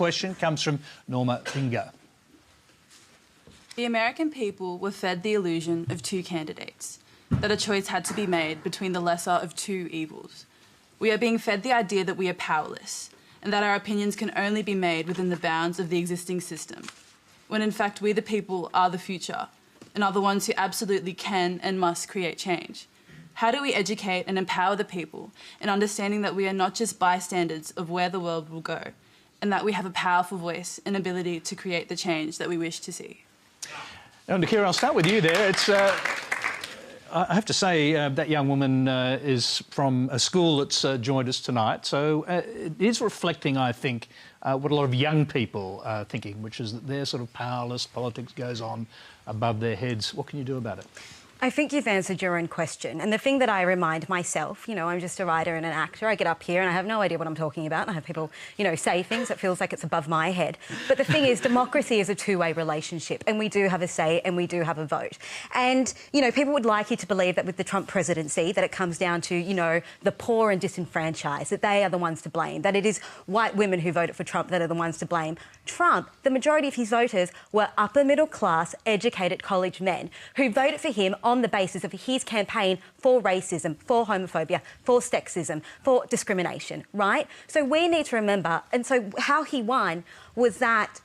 question comes from Norma Bingo. The American people were fed the illusion of two candidates, that a choice had to be made between the lesser of two evils. We are being fed the idea that we are powerless and that our opinions can only be made within the bounds of the existing system, when in fact we the people are the future and are the ones who absolutely can and must create change. How do we educate and empower the people in understanding that we are not just bystanders of where the world will go, and that we have a powerful voice and ability to create the change that we wish to see? Now, Nakkiah, I'll start with you there. It's, I have to say that young woman is from a school that's joined us tonight, so it is reflecting, I think, what a lot of young people are thinking, which is that they're sort of powerless, politics goes on above their heads. What can you do about it? I think you've answered your own question. And the thing that I remind myself, you know, I'm just a writer and an actor. I get up here and I have no idea what I'm talking about. And I have people, you know, say things. It feels like it's above my head. But the thing is, democracy is a two-way relationship. And we do have a say and we do have a vote. And, you know, people would like you to believe that with the Trump presidency, that it comes down to, you know, the poor and disenfranchised, that they are the ones to blame, that it is white women who voted for Trump that are the ones to blame. Trump, the majority of his voters were upper middle class, educated college men who voted for him on the basis of his campaign for racism, for homophobia, for sexism, for discrimination, right? So we need to remember, and so how he won was that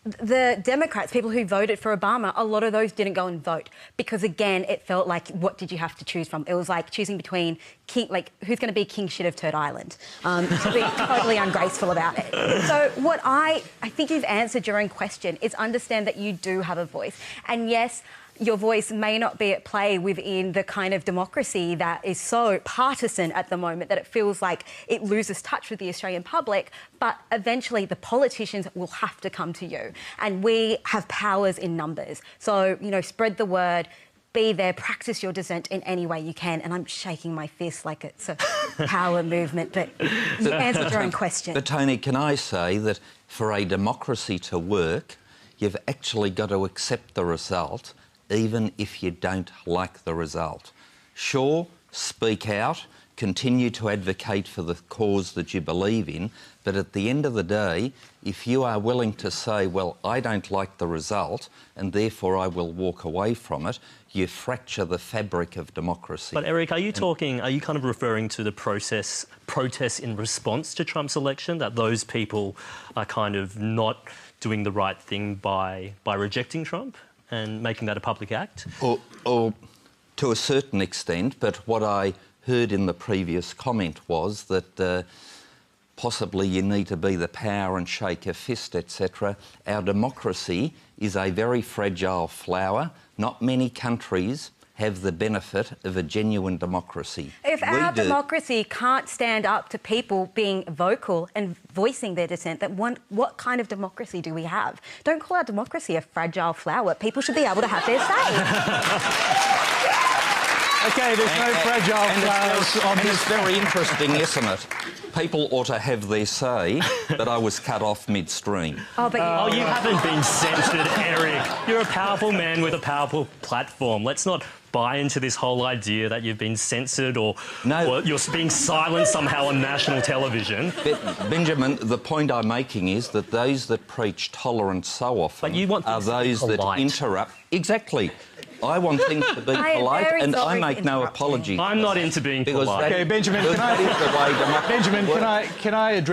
the Democrats, people who voted for Obama, a lot of those didn't go and vote because, again, it felt like, what did you have to choose from? It was like choosing between king, like, who's going to be king shit of Turd Island? To be totally ungraceful about it. So what I think you've answered your own question is understand that you do have a voice. And yes, your voice may not be at play within the kind of democracy that is so partisan at the moment that it feels like it loses touch with the Australian public, but eventually the politicians will have to come to you. And we have powers in numbers. So, you know, spread the word, be there, practice your dissent in any way you can. And I'm shaking my fist like it's a power movement, but you answered your own question. But, Tony, can I say that for a democracy to work, you've actually got to accept the result, even if you don't like the result. Sure, speak out, continue to advocate for the cause that you believe in, but at the end of the day, if you are willing to say, well, I don't like the result and therefore I will walk away from it, you fracture the fabric of democracy. But, Eric, are you kind of referring to the protests in response to Trump's election, that those people are kind of not doing the right thing by rejecting Trump and making that a public act? Or to a certain extent, but what I heard in the previous comment was that possibly you need to be the power and shake a fist, etc. Our democracy is a very fragile flower. Not many countries have the benefit of a genuine democracy. If our democracy can't stand up to people being vocal and voicing their dissent, then what kind of democracy do we have? Don't call our democracy a fragile flower. People should be able to have their say. OK, there's no fragile flowers on this. It's very interesting, isn't it? People ought to have their say, but I was cut off midstream. Oh, you haven't been censored, Eric. You're a powerful man with a powerful platform. Let's not buy into this whole idea that you've been censored or you're being silenced somehow on national television. Benjamin, the point I'm making is that those that preach tolerance so often are those that interrupt. Exactly. I want things to be polite, and I make no apology. I'm not into being polite. OK, Benjamin, can I address